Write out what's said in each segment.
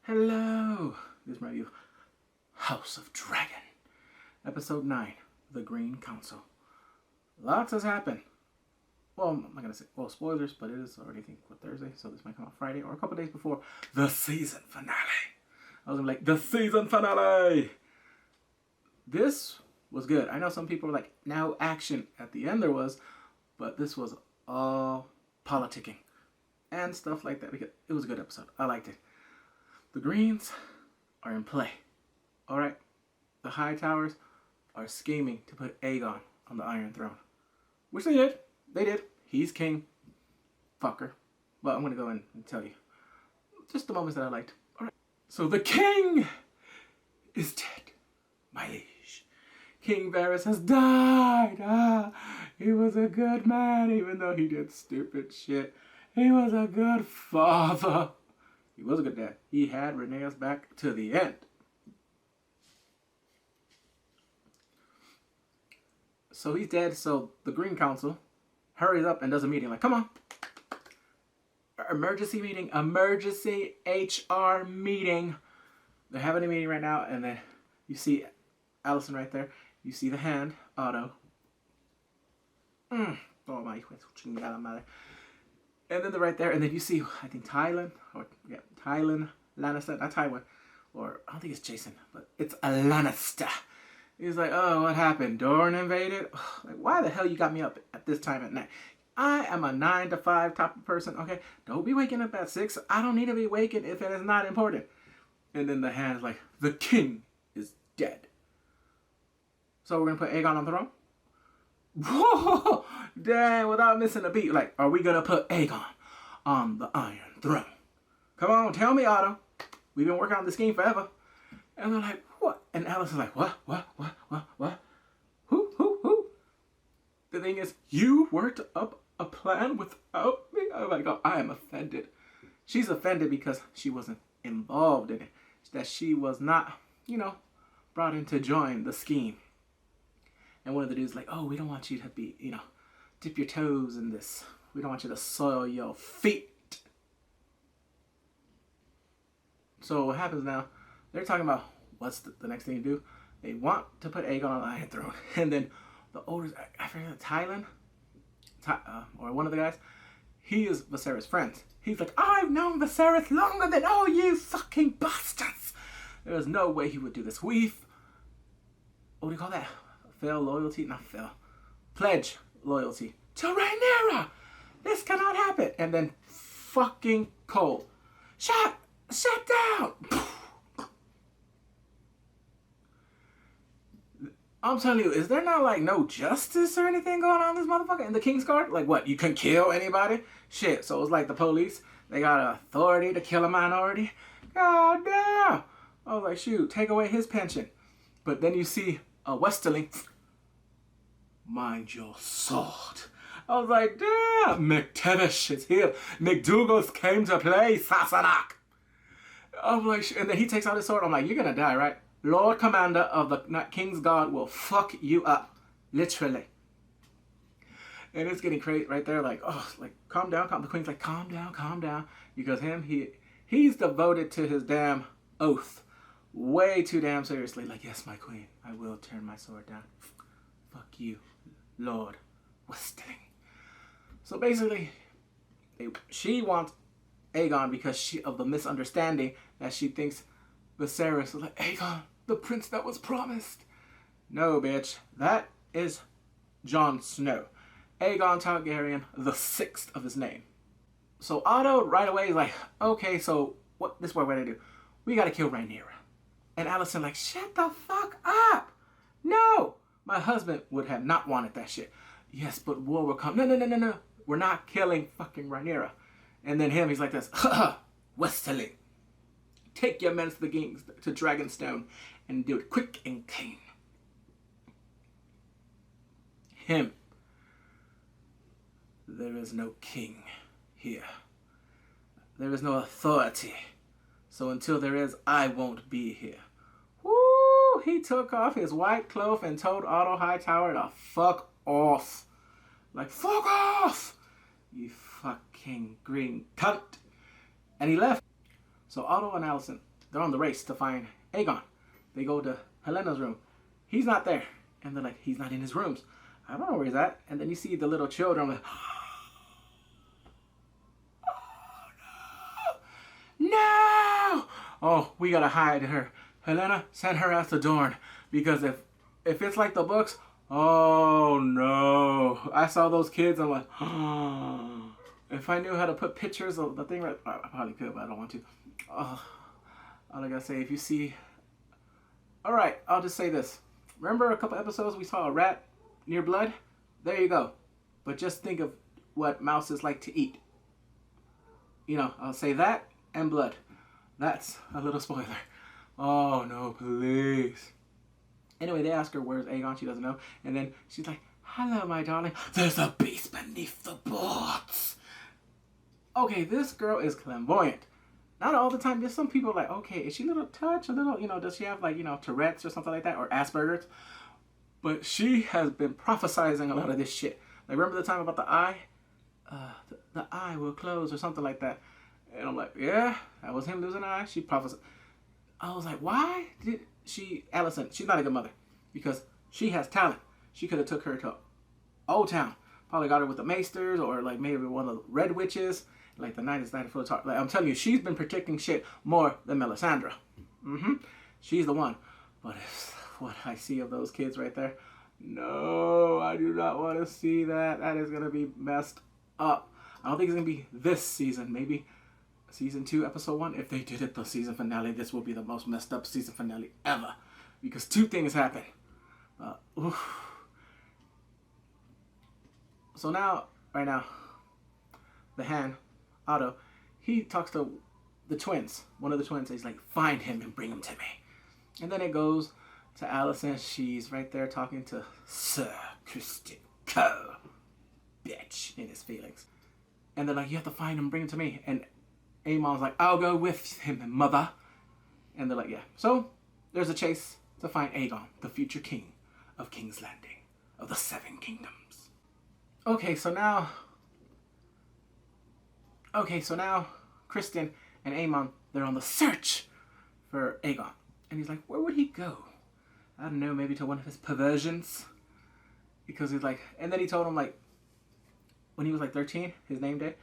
Hello! This is my review. House of Dragon. Episode 9. The Green Council. Lots has happened. Well, I'm not going to say, spoilers, but it is already, I think, Thursday, so this might come out Friday or a couple days before the season finale. I was like, the season finale! This was good. I know some people were like, now action. At the end there was, but this was all politicking and stuff like that because it was a good episode. I liked it. The Greens are in play. Alright? The High Towers are scheming to put Aegon on the Iron Throne. Which they did. They did. He's king. Fucker. But I'm going to go in and tell you just the moments that I liked. Alright. So the king is dead. My liege. King Larys has died. He was a good man even though he did stupid shit. He was a good father. He was a good dad. He had Rhaenys back to the end. So he's dead, so the Green Council hurries up and does a meeting. Like, come on. Emergency meeting. Emergency HR meeting. They're having a meeting right now, and then you see Alicent right there. You see the hand, Otto. Oh my, and then they're right there, and then you see, I think Tylan Lannister, not Tywin, or I don't think it's Jason, but it's a Lannister. He's like, oh, what happened? Dorne invaded? Like, why the hell you got me up at this time at night? I am a 9 to 5 type of person, okay? Don't be waking up at 6. I don't need to be waking if it is not important. And then the hand's like, the king is dead. So we're going to put Aegon on the throne? Whoa! Dang, without missing a beat. Like, are we going to put Aegon on the Iron Throne? Come on, tell me, Otto. We've been working on this scheme forever. And they're like, what? And Alice is like, what? Who? The thing is, you worked up a plan without me? Oh my God, I am offended. She's offended because she wasn't involved in it. That she was not, brought in to join the scheme. And one of the dudes like, oh, we don't want you to be, dip your toes in this. We don't want you to soil your feet. So what happens now, they're talking about what's the next thing to do. They want to put Aegon on the Iron Throne. And then the oldest, I forget, Tylan? Or one of the guys, he is Viserys' friend. He's like, I've known Viserys longer than all you fucking bastards. There's no way he would do this. What do you call that? Pledge loyalty to Rhaenyra. This cannot happen. And then fucking Cole. Shut down. I'm telling you, is there not like no justice or anything going on in this motherfucker in the King's Guard? Like what? You can kill anybody? Shit. So it's like the police. They got authority to kill a minority. God damn. I was like, shoot, take away his pension. But then you see a Westerling. Mind your sword. I was like, damn, McTavish is here. McDougal's came to play, Sassenach. I'm like, and then he takes out his sword. I'm like, you're gonna die, right? Lord Commander of the King's Guard will fuck you up. Literally. And it's getting crazy right there, like, oh, like, calm down. The Queen's like, calm down. Because he's devoted to his damn oath. Way too damn seriously. Like, yes, my queen, I will turn my sword down. Fuck you, Lord Westerling. So basically, she wants Aegon because of the misunderstanding that she thinks Viserys was like, Aegon, the prince that was promised. No, bitch. That is Jon Snow. Aegon Targaryen, the 6th of his name. So Otto right away is like, okay, so this is what we're gonna do. We gotta kill Rhaenyra. And Alicent like, shut the fuck up. No. My husband would have not wanted that shit. Yes, but war will come. No. We're not killing fucking Rhaenyra. And then he's like this. Westerling. Take your men to Dragonstone and do it quick and clean. Him. There is no king here. There is no authority. So until there is, I won't be here. Woo! He took off his white cloak and told Otto Hightower to fuck off. Like, fuck off! You fucking green cunt. And he left. So Otto and Alicent they're on the race to find Aegon. They go to Helena's room. He's not there. And they're like, he's not in his rooms. I don't know where he's at. And then you see the little children like, oh no! No! Oh, we gotta hide her. Helena, send her ass to Dorne. Because if it's like the books, oh no. I saw those kids, I'm like, oh. If I knew how to put pictures of the thing right, I probably could, but I don't want to. All I gotta say, if you see... Alright, I'll just say this. Remember a couple episodes we saw a rat near blood? There you go. But just think of what mouses like to eat. You know, I'll say that and blood. That's a little spoiler. Oh no, please. Anyway, they ask her where's Aegon. She doesn't know. And then she's like, hello, my darling. There's a beast beneath the boards. Okay, this girl is clairvoyant. Not all the time. There's some people like, okay, is she a little touch? A little, you know, does she have like, you know, Tourette's or something like that? Or Asperger's? But she has been prophesizing a lot of this shit. Like, remember the time about the eye? The eye will close or something like that. And I'm like, yeah, that was him losing an eye. She prophesied. I was like, why did she, Alicent, she's not a good mother. Because she has talent. She could have took her to Old Town. Probably got her with the Maesters or like maybe one of the Red Witches. Like the Night is Night for the Like, I'm telling you, she's been predicting shit more than Melisandre. She's the one. But it's what I see of those kids right there. No, I do not want to see that. That is going to be messed up. I don't think it's going to be this season. Maybe season 2, episode 1. If they did it the season finale, this will be the most messed up season finale ever. Because 2 things happen. So now, right now, the hand, Otto, he talks to the twins. One of the twins. He's like, find him and bring him to me. And then it goes to Alicent. She's right there talking to Sir Criston Cole. Bitch, in his feelings. And they're like, you have to find him, bring him to me. And Aemon's like, I'll go with him, mother. And they're like, yeah. So there's a chase to find Aegon, the future king of King's Landing, of the 7 kingdoms. Okay, so now Criston and Aemon, they're on the search for Aegon. And he's like, where would he go? I don't know, maybe to one of his perversions? Because he's like, and then he told him, like, when he was like 13, his name day,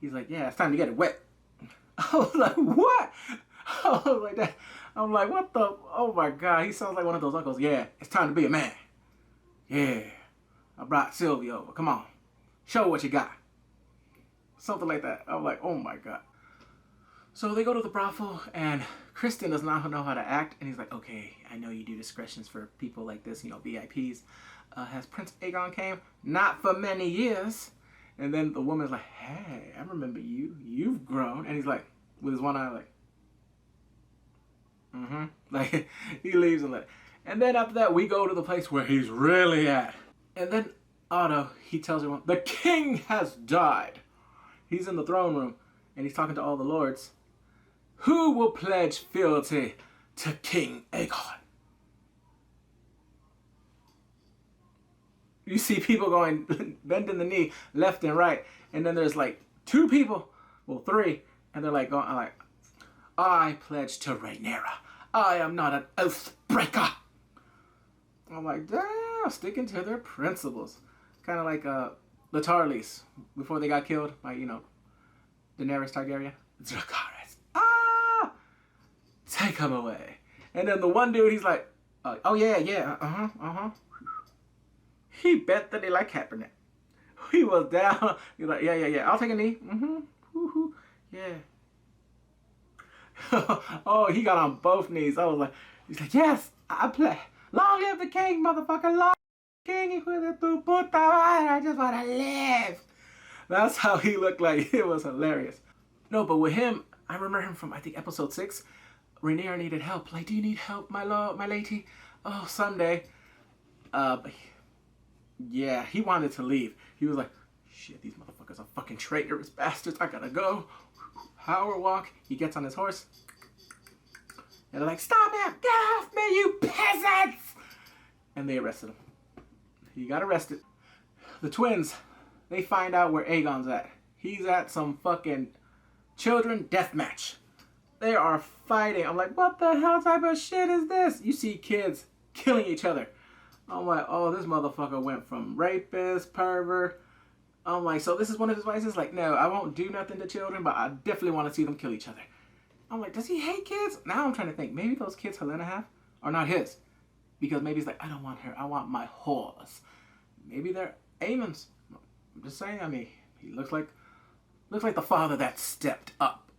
he's like, yeah, it's time to get it wet. I was like, what? I was like that. I'm like, what the, oh my God. He sounds like one of those uncles. Yeah, it's time to be a man. Yeah, I brought Sylvia over. Come on, show what you got. Something like that. I'm like, oh my God. So they go to the brothel, and Criston does not know how to act, and he's like, okay, I know you do discretions for people like this, you know, VIPs. Has Prince Aegon came? Not for many years. And then the woman's like, hey, I remember you. You've grown. And he's like, with his one eye, like, like, he leaves and like, and then after that, we go to the place where he's really at. And then Otto, he tells everyone, the king has died. He's in the throne room, and he's talking to all the lords. Who will pledge fealty to King Aegon? You see people going, bending the knee left and right. And then there's like 2 people, well 3. And they're like, going, like, I pledge to Rhaenyra. I am not an oath breaker. I'm like, damn, sticking to their principles. Kind of like the Tarleys before they got killed by, you know, Daenerys Targaryen. Dracarys. Ah! Take him away. And then the one dude, he's like, oh yeah, He bent the knee like Kaepernick. He was down. He's like, yeah. I'll take a knee. Yeah. Oh, he got on both knees. I was like, he's like, yes, I play. Long live the king, motherfucker. Long live the king. I just want to live. That's how he looked like. It was hilarious. No, but with him, I remember him from, I think, episode 6. Rhaenyra needed help. Like, do you need help, my lord, my lady? Oh, someday. Yeah, he wanted to leave. He was like, shit, these motherfuckers are fucking traitorous bastards. I gotta go. Power walk. He gets on his horse. And they're like, stop him! Get off me, you peasants! And they arrested him. He got arrested. The twins, they find out where Aegon's at. He's at some fucking children death match. They are fighting. I'm like, what the hell type of shit is this? You see kids killing each other. I'm like, oh, this motherfucker went from rapist, pervert. I'm like, so this is one of his vices? Like, no, I won't do nothing to children, but I definitely want to see them kill each other. I'm like, does he hate kids? Now I'm trying to think, maybe those kids Helena have are not his. Because maybe he's like, I don't want her, I want my horse. Maybe they're Aemon's. I'm just saying, I mean, he looks like the father that stepped up.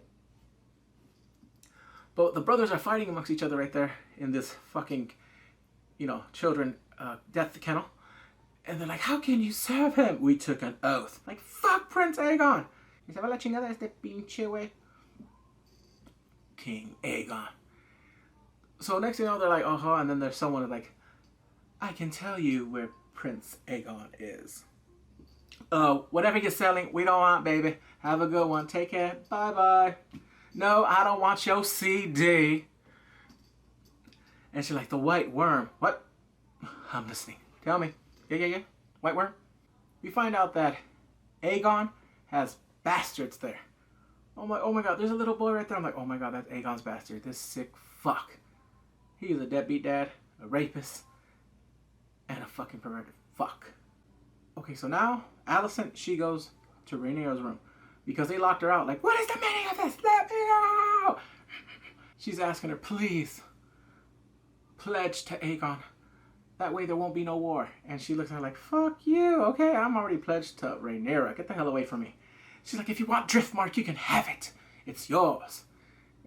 But the brothers are fighting amongst each other right there in this fucking, children death kennel. And they're like, how can you serve him? We took an oath. Like, fuck Prince Aegon. Y se va la chingada este pinche wey. King Aegon. So next thing you know, they're like, uh-huh, and then there's someone like, I can tell you where Prince Aegon is. Whatever you're selling, we don't want, baby. Have a good one. Take care. Bye-bye. No, I don't want your CD. And she's like, the white worm. What? I'm listening. Tell me. Yeah. White worm. We find out that Aegon has bastards there. Oh my god, there's a little boy right there. I'm like, oh my god, that's Aegon's bastard. This sick fuck. He is a deadbeat dad, a rapist, and a fucking perverted fuck. Okay, so now Alicent, she goes to Rhaenyra's room because they locked her out. Like, what is the meaning of this? Let me out! She's asking her, please, pledge to Aegon. That way there won't be no war. And she looks at her like, fuck you. Okay, I'm already pledged to Rhaenyra. Get the hell away from me. She's like, if you want Driftmark, you can have it. It's yours.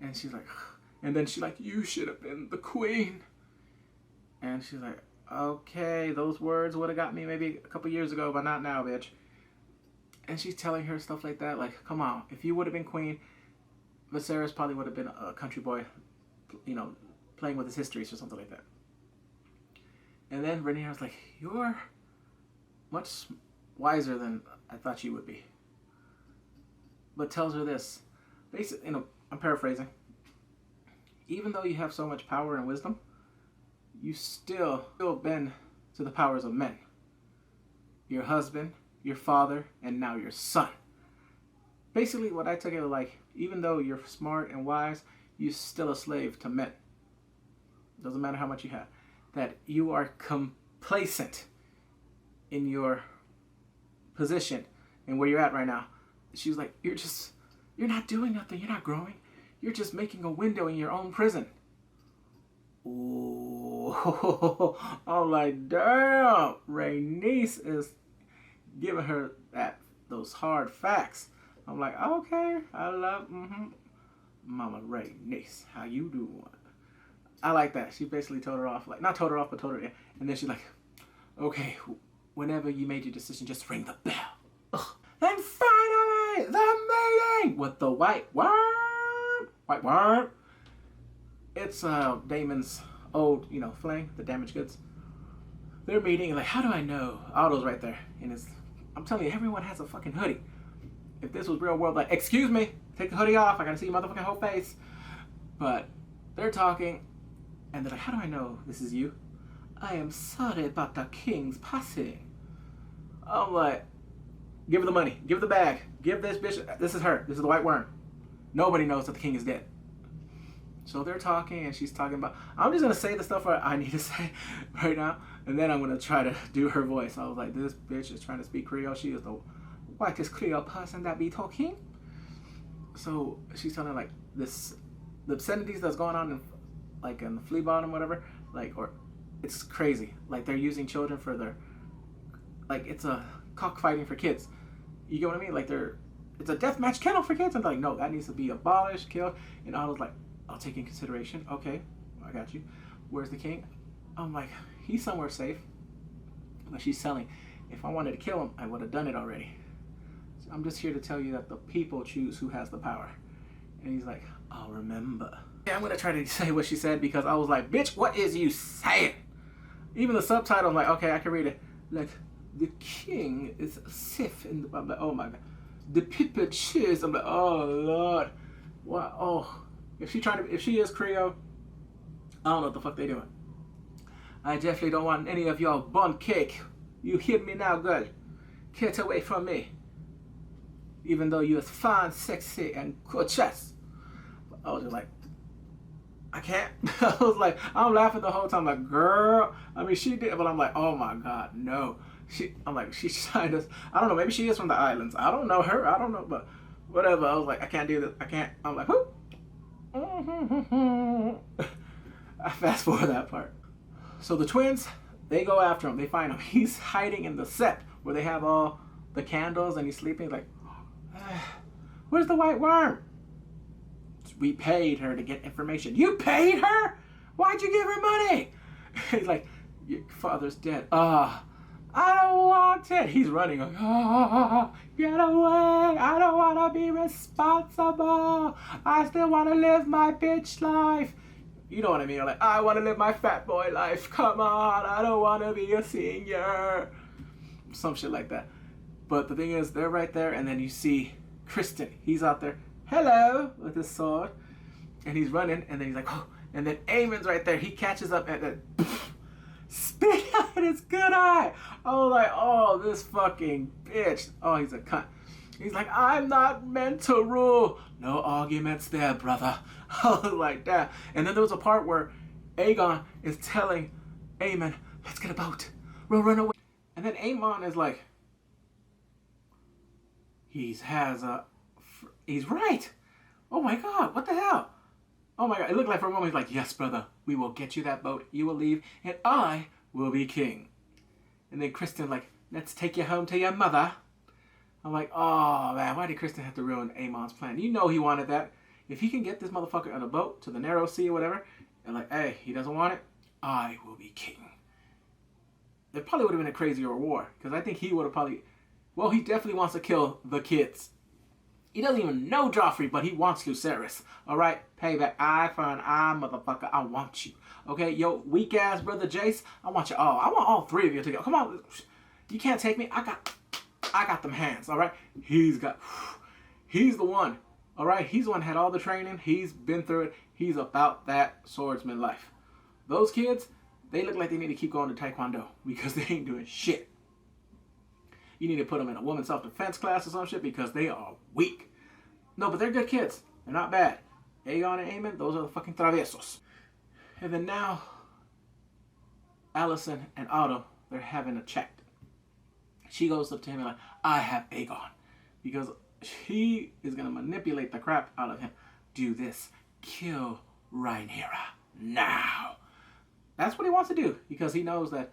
And she's like, and then she's like, you should have been the queen. And she's like, okay, those words would have got me maybe a couple years ago, but not now, bitch. And she's telling her stuff like that. Like, come on, if you would have been queen, Viserys probably would have been a country boy, playing with his histories or something like that. And then Rhaenyra's like, you're much wiser than I thought you would be. But tells her this. Basically, I'm paraphrasing. Even though you have so much power and wisdom, you still bend to the powers of men. Your husband, your father, and now your son. Basically, what I took it like, even though you're smart and wise, you're still a slave to men. Doesn't matter how much you have. That you are complacent in your position and where you're at right now. She was like, you're not doing nothing. You're not growing. You're just making a window in your own prison. Ooh. I'm like, damn. Rhaenys is giving her those hard facts. I'm like, okay, I love, Mama Rhaenys, how you doing? I like that. She basically told her off. Like, not told her off, but told her, yeah. And then she's like, okay, whenever you made your decision, just ring the bell. Ugh. Then finally, the meeting with the white worm. White worm. It's Damon's old, fling, the damaged goods. They're meeting, and like, how do I know? Otto's right there. And I'm telling you, everyone has a fucking hoodie. If this was real world, like, excuse me, take the hoodie off. I gotta see your motherfucking whole face. But they're talking, and they're like, how do I know this is you? I am sorry about the king's passing. I'm like, give her the money. Give her the bag. Give this bitch. This is her. This is the white worm. Nobody knows that the king is dead. So they're talking, and she's talking about, I'm just going to say the stuff I need to say right now, and then I'm going to try to do her voice. I was like, this bitch is trying to speak Creole. She is the whitest Creole person that be talking. So she's telling like the obscenities that's going on in the flea bottom, whatever, or it's crazy. Like, they're using children for their, like, it's a cockfighting for kids. You get what I mean? Like, it's a deathmatch kennel for kids. And they're like, no, that needs to be abolished, killed. And I was like, I'll take in consideration. Okay, I got you. Where's the king? I'm like, he's somewhere safe. But she's selling. If I wanted to kill him, I would have done it already. So I'm just here to tell you that the people choose who has the power. And he's like, I'll remember. Yeah, I'm going to try to say what she said, because I was like, bitch, what is you saying? Even the subtitle, I'm like, okay, I can read it. Like, the king is safe in the... I'm like, oh my god. The people cheers. I'm like, oh lord. What? Oh. If she is Creole, I don't know what the fuck they doing. I definitely don't want any of y'all bun cake. You hear me now, girl? Get away from me. Even though you're fine, sexy, and gorgeous. I was just like, I can't. I was like, I'm laughing the whole time, like, girl. I mean, she did, but I'm like, oh my God, no. I'm like, she's trying to, I don't know, maybe she is from the islands. I don't know her, I don't know, but whatever. I was like, I can't do this, I can't. I'm like, whoop. I fast forward that part. So the twins, they go after him. They find him. He's hiding in the set where they have all the candles and he's sleeping. He's like, where's the white worm? We paid her to get information. You paid her? Why'd you give her money? He's like, your father's dead. I don't want it. He's running. Like, get away. I don't want to be responsible. I still want to live my bitch life. You know what I mean? Like, I want to live my fat boy life. Come on. I don't want to be a senior. Some shit like that. But the thing is, they're right there. And then you see Kristen. He's out there. Hello. With his sword. And he's running. And then he's like, oh. And then Aemon's right there. He catches up and then spit out his good eye. I was like, oh, this fucking bitch. Oh, he's a cunt. He's like, I'm not meant to rule. No arguments there, brother. I was like, that. And then there was a part where Aegon is telling Aemon, let's get a boat. We'll run away. And then Aemon is like, he's right. Oh my God, what the hell? Oh my God, it looked like for a moment he's like, yes, brother, we will get you that boat. You will leave, and I will be king. And then Kristen like, let's take you home to your mother. I'm like, oh man, why did Kristen have to ruin Aemon's plan? You know he wanted that. If he can get this motherfucker on a boat to the narrow sea or whatever, and like, hey, he doesn't want it, I will be king. There probably would have been a crazier war, because I think he would have probably, well, he definitely wants to kill the kids. He doesn't even know Joffrey, but he wants Lucerys. All right? Payback. Eye for an eye, motherfucker. I want you. Okay? Yo, weak-ass brother Jace, I want you all. I want all three of you to go. Come on. You can't take me. I got them hands. All right? He's the one. All right? He's the one who had all the training. He's been through it. He's about that swordsman life. Those kids, they look like they need to keep going to Taekwondo because they ain't doing shit. You need to put them in a woman's self-defense class or some shit because they are weak. No, but they're good kids. They're not bad. Aegon and Aemon, those are the fucking traviesos. And then now, Alicent and Otto, they're having a chat. She goes up to him and like, I have Aegon. Because she is going to manipulate the crap out of him. Do this. Kill Rhaenyra now. That's what he wants to do because he knows that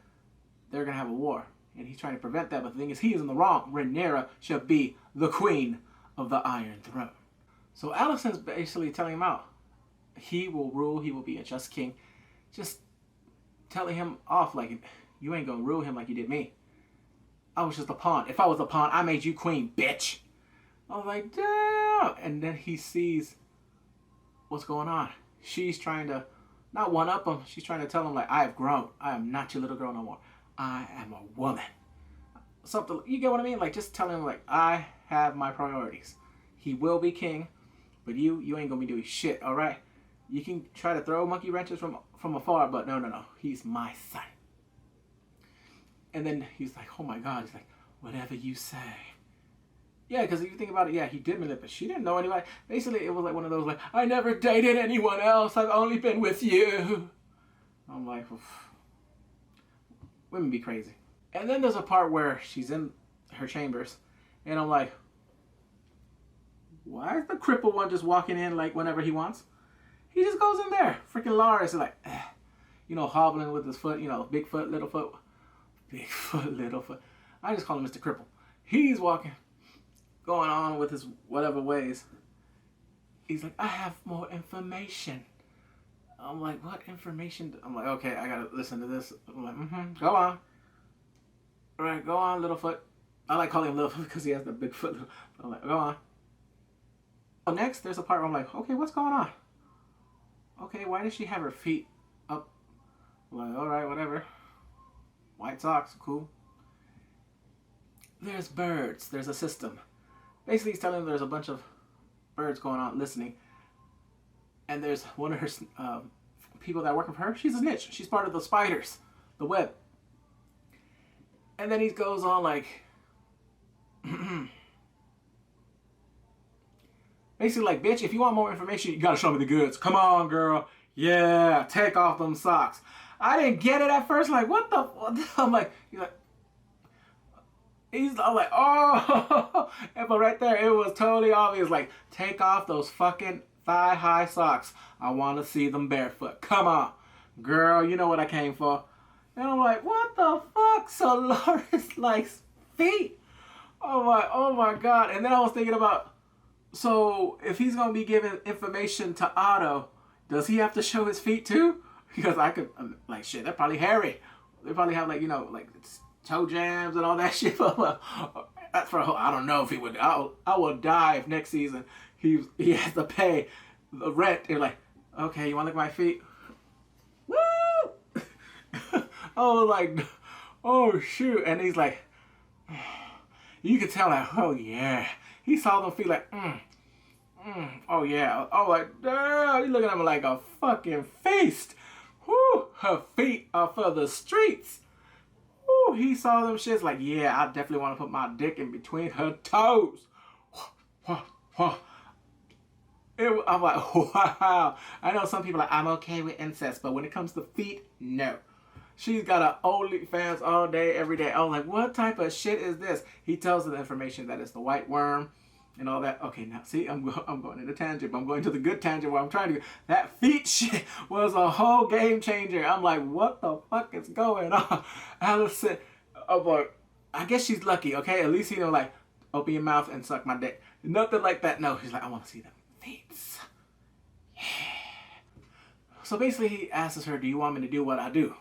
they're going to have a war. And he's trying to prevent that, but the thing is, he is in the wrong. Rhaenyra should be the queen of the Iron Throne. So Alicent's basically telling him out. He will rule, he will be a just king. Just telling him off like, you ain't gonna rule him like you did me. I was just a pawn. If I was a pawn, I made you queen, bitch. I was like, damn. And then he sees what's going on. She's trying to, not one-up him, she's trying to tell him like, I have grown. I am not your little girl no more. I am a woman. Something, you get what I mean? Like, just tell him, like, I have my priorities. He will be king, but you ain't gonna be doing shit, all right? You can try to throw monkey wrenches from afar, but no. He's my son. And then he's like, oh my God. He's like, whatever you say. Yeah, because if you think about it, yeah, he did manipulate. She didn't know anybody. Basically, it was like one of those, like, I never dated anyone else. I've only been with you. I'm like, oof. Women be crazy. And then there's a part where she's in her chambers, and I'm like, why is the crippled one just walking in like whenever he wants? He just goes in there. Freaking Larys is like, you know, hobbling with his foot, you know, big foot, little foot. Big foot, little foot. I just call him Mr. Cripple. He's walking, going on with his whatever ways. He's like, I have more information. I'm like, what information? I'm like, okay, I gotta listen to this. I'm like, go on. All right, go on, Littlefoot. I like calling him Littlefoot because he has the big foot. I'm like, go on. So next, there's a part where I'm like, okay, what's going on? Okay, why does she have her feet up? I'm like, all right, whatever. White socks, cool. There's birds. There's a system. Basically, he's telling them there's a bunch of birds going on listening. And there's one of her people that are working for her. She's a snitch. She's part of the spiders, the web. And then he goes on like, Basically like, bitch, if you want more information, you gotta show me the goods. Come on, girl. Yeah, take off them socks. I didn't get it at first. Like, what the? I'm like, I'm like, oh. But right there, it was totally obvious. Like, take off those fucking thigh-high socks. I want to see them barefoot. Come on, girl. You know what I came for. And I'm like, what the fuck? So Larys likes feet. Oh my God. And then I was thinking about, so if he's gonna be giving information to Otto, does he have to show his feet too? Because I could, like, shit, they're probably hairy. They probably have, like, you know, like toe jams and all that shit. That's for, I don't know if he would. I would die if next season he has to pay the rent. They're like, okay, you want to look at my feet? Woo! I was like, oh shoot, and he's like, you could tell like, oh yeah. He saw them feet like, oh yeah. Oh like, damn, he's looking at me like a fucking feast. Whoo, her feet are for the streets. Whoo, he saw them shits like, yeah, I definitely want to put my dick in between her toes. I'm like, wow. I know some people are like, I'm okay with incest, but when it comes to feet, no. She's got an OnlyFans all day, every day. I was like, what type of shit is this? He tells her the information that it's the white worm and all that. Okay, now see, I'm going into tangent, but I'm going to the good tangent where I'm trying to. That feet shit was a whole game changer. I'm like, what the fuck is going on? Alicent, I'm like, I guess she's lucky, okay? At least, you know, like, open your mouth and suck my dick. Nothing like that. No, she's like, I want to see them feet. Yeah. So basically, he asks her, do you want me to do what I do?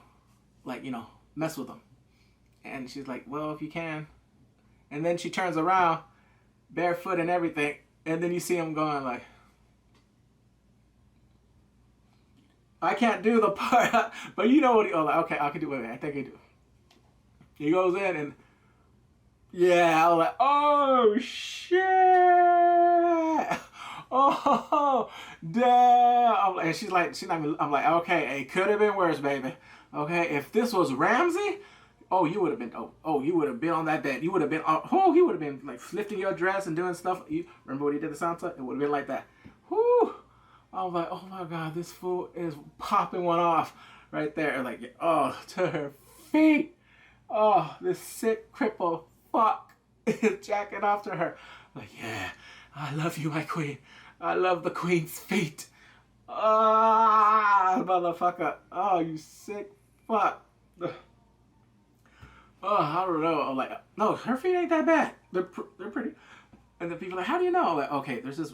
Like, you know, mess with them. And she's like, well, if you can. And then she turns around, barefoot and everything, and then you see him going like, I can't do the part, but you know what he, oh, like, okay, I can do it. I think I do. He goes in and, yeah, I was like, oh, shit. Oh, damn. I'm like, and she's not even, I'm like, okay, it could have been worse, baby. Okay, if this was Ramsay, oh, you would have been, you would have been on that bed. You would have been, he would have been like lifting your dress and doing stuff. You remember what he did to Sansa? It would have been like that. Whoo! I was like, oh my God, this fool is popping one off right there. Like, oh, to her feet. Oh, this sick cripple fuck is jacking off to her. Like, yeah, I love you, my queen. I love the queen's feet. Ah, motherfucker. Oh, you sick fuck. Oh, I don't know. I'm like, no, her feet ain't that bad. They're pretty. And then people are like, how do you know? I'm like, okay, there's this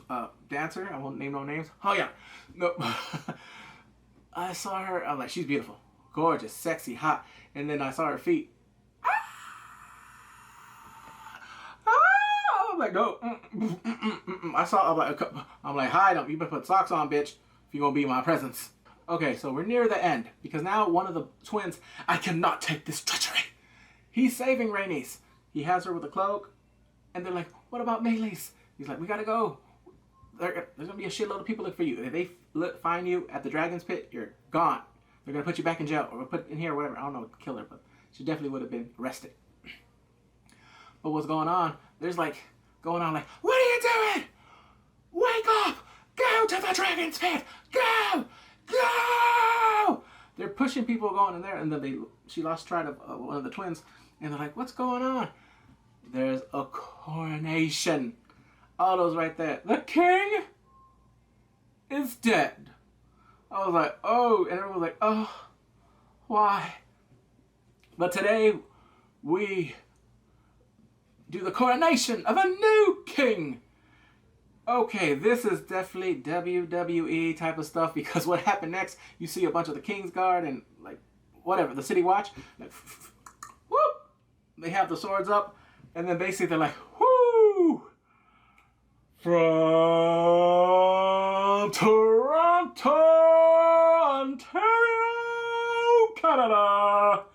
dancer. I won't name no names. Oh, yeah. No. I saw her. I'm like, she's beautiful. Gorgeous, sexy, hot. And then I saw her feet. I'm like, no. I'm like, hide them. You better put socks on, bitch, if you're going to be in my presence. Okay, so we're near the end. Because now one of the twins, I cannot take this treachery. He's saving Rhaenys. He has her with a cloak. And they're like, what about Meleys? He's like, we gotta go. There's gonna be a shitload of people looking for you. If they find you at the Dragon's Pit, you're gone. They're gonna put you back in jail or put in here or whatever. I don't know, kill her, but she definitely would have been arrested. But what's going on? There's like, going on like, what are you doing? Wake up! Go to the Dragon's Pit! Go! Go! They're pushing people going in there, and then she lost track of one of the twins, and they're like, what's going on? There's a coronation. All those right there. The king is dead. I was like, oh, and everyone was like, oh, why? But today, we do the coronation of a new king. Okay, this is definitely WWE type of stuff, because what happened next, you see a bunch of the King's Guard and like, whatever, the City Watch, like, whoop, they have the swords up, and then basically they're like, whoo, from Toronto, Ontario, Canada,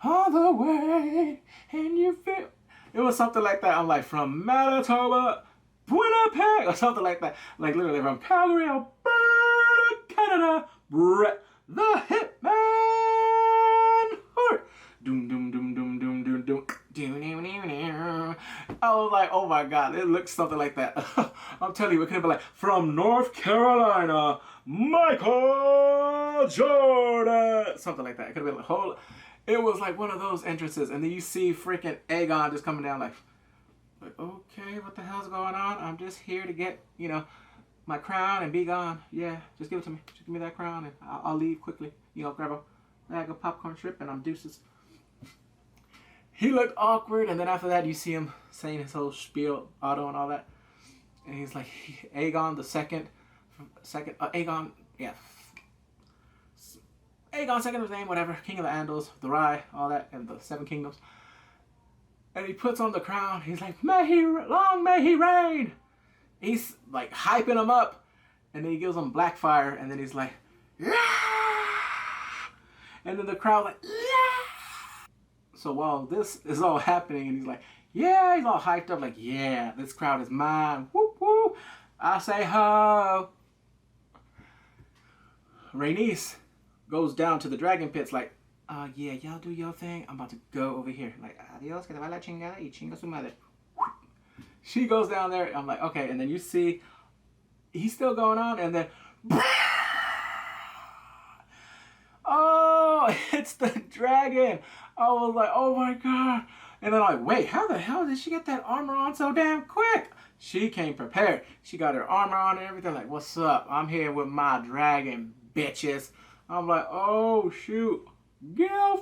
all the way, and you feel, it was something like that. I'm like, from Manitoba, Winnipeg, or something like that. Like literally from Calgary, Alberta, Canada, Brett the Hitman Hart. Doom, doom, doom, doom, doom, doom, doom. I was like, oh my god, it looks something like that. I'm telling you, it could have been like, from North Carolina, Michael Jordan. Something like that. It could have been like, whole. It was like one of those entrances. And then you see freaking Aegon just coming down like, okay, what the hell's going on? I'm just here to get, you know, my crown and be gone. Yeah, just give it to me. Just give me that crown and I'll leave quickly. You know, grab a bag of popcorn shrimp and I'm deuces. He looked awkward, and then after that, you see him saying his whole spiel, Otto and all that. And he's like, Aegon the second, Aegon, yeah. Aegon, second of his name, whatever, King of the Andals, the Rye, all that, and the Seven Kingdoms. And he puts on the crown. He's like, may he reign. He's like hyping him up, and then he gives him Blackfire, and then he's like, yeah! And then the crowd like, yeah! So while this is all happening, and he's like, yeah, he's all hyped up, like, yeah, this crowd is mine. Whoop, whoop. I say ho. Rhaenys goes down to the dragon pits like, yeah, y'all do your thing. I'm about to go over here. Like, adios, que te va la chingada y chinga su madre. She goes down there. I'm like, okay. And then you see he's still going on, and then oh, it's the dragon. I was like, oh my god. And then I'm like, wait, how the hell did she get that armor on so damn quick? She came prepared. She got her armor on and everything. Like, what's up? I'm here with my dragon, bitches. I'm like, oh shoot. Gilf.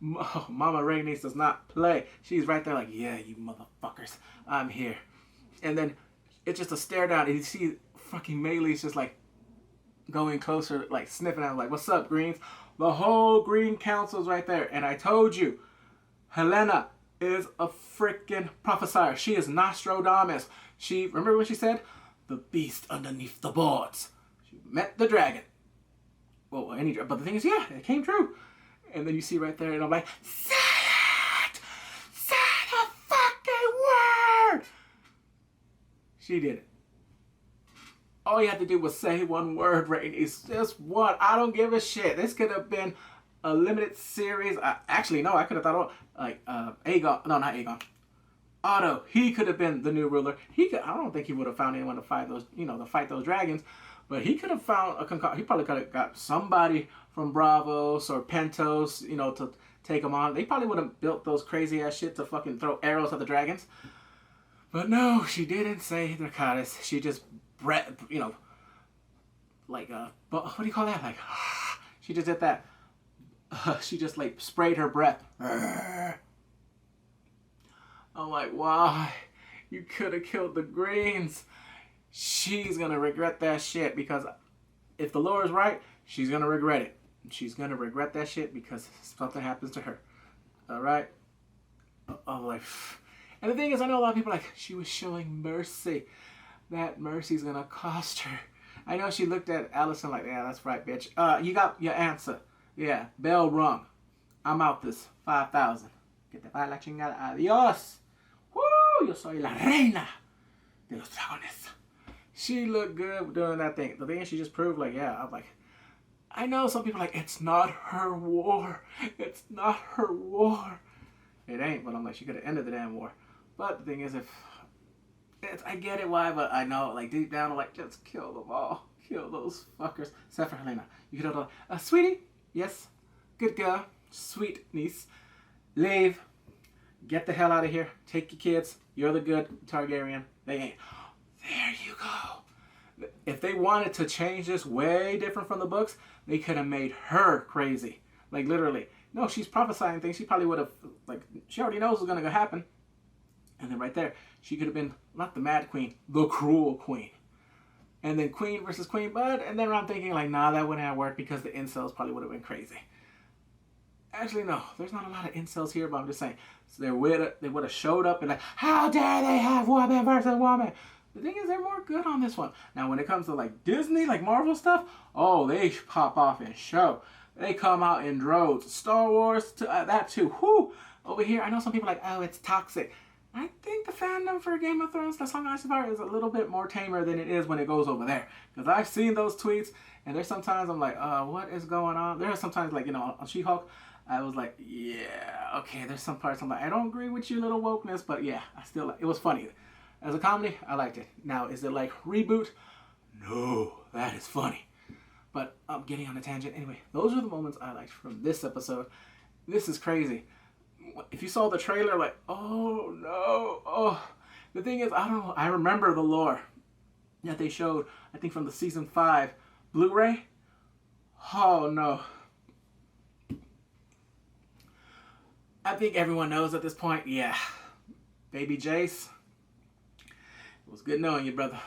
Oh, Mama Rhaenys does not play. She's right there like, yeah, you motherfuckers. I'm here. And then it's just a stare down, and you see fucking Melee's just like going closer, like sniffing at him, like, what's up, Greens? The whole Green Council's right there. And I told you, Helena is a freaking prophesier. She is Nostradamus. She, remember what she said? The beast underneath the boards. She met the dragon. Well, but the thing is, yeah, it came true. And then you see right there, and I'm like, say it! Say the fucking word! She did it. All you had to do was say one word, Rhaenys. Just one. I don't give a shit. This could have been a limited series. Actually, no, I could have thought, like, Aegon. No, not Aegon. Otto. He could have been the new ruler. I don't think he would have found anyone to fight those, to fight those dragons. But he could have found he probably could have got somebody from Bravos or Pentos, to take them on. They probably would have built those crazy ass shit to fucking throw arrows at the dragons. But no, she didn't say Dracarys. She just like, what do you call that? Like, she just did that. She just like sprayed her breath. I'm like, why? You could have killed the Greens. She's gonna regret that shit, because if the lore is right, she's gonna regret it. She's gonna regret that shit because something happens to her. Alright? I'm like, and the thing is, I know a lot of people are like, she was showing mercy. That mercy's gonna cost her. I know she looked at Alicent like, yeah, that's right, bitch. You got your answer. Yeah, bell rung. I'm out this 5,000. Que te vaya la chingada. Adios. Woo! Yo soy la reina de los dragones. She looked good doing that thing. The thing is, she just proved, like, yeah, I'm like, I know some people are like, it's not her war. It's not her war. It ain't, but I'm like, she could have ended the damn war. But the thing is, I get it why, but I know, like, deep down, I'm like, just kill them all. Kill those fuckers. Except for Helena. You could have done, sweetie, yes, good girl, sweet niece, leave, get the hell out of here, take your kids, you're the good Targaryen, they ain't. There you go. If they wanted to change this way different from the books, they could have made her crazy. Like, literally. No, she's prophesying things. She probably would have, like, she already knows what's going to happen. And then right there, she could have been, not the Mad Queen, the Cruel Queen. And then Queen versus Queen, and then I'm thinking, like, nah, that wouldn't have worked because the incels probably would have been crazy. Actually, no, there's not a lot of incels here, but I'm just saying. So they would have showed up and like, how dare they have woman versus woman? The thing is, they're more good on this one. Now, when it comes to, like, Disney, like Marvel stuff, oh, they pop off and show. They come out in droves. Star Wars, that too. Whew. Over here, I know some people are like, oh, it's toxic. I think the fandom for Game of Thrones, The Song of Ice and Fire, is a little bit more tamer than it is when it goes over there. Because I've seen those tweets, and there's sometimes I'm like, what is going on? There's sometimes, like, on She-Hulk, I was like, yeah, okay, there's some parts I'm like, I don't agree with you, little wokeness, but yeah, I still, it was funny. As a comedy, I liked it. Now, is it like reboot? No, that is funny. But I'm getting on a tangent. Anyway, those are the moments I liked from this episode. This is crazy. If you saw the trailer, like, oh no, oh. The thing is, I don't know, I remember the lore that they showed, I think from the season 5 Blu-ray. Oh no. I think everyone knows at this point, yeah. Baby Jace, it was good knowing you, brother.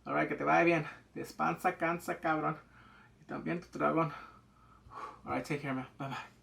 Alright, que te vaya bien. Despansa, cansa, cabrón. Y también tu dragón. Alright, take care, man. Bye-bye.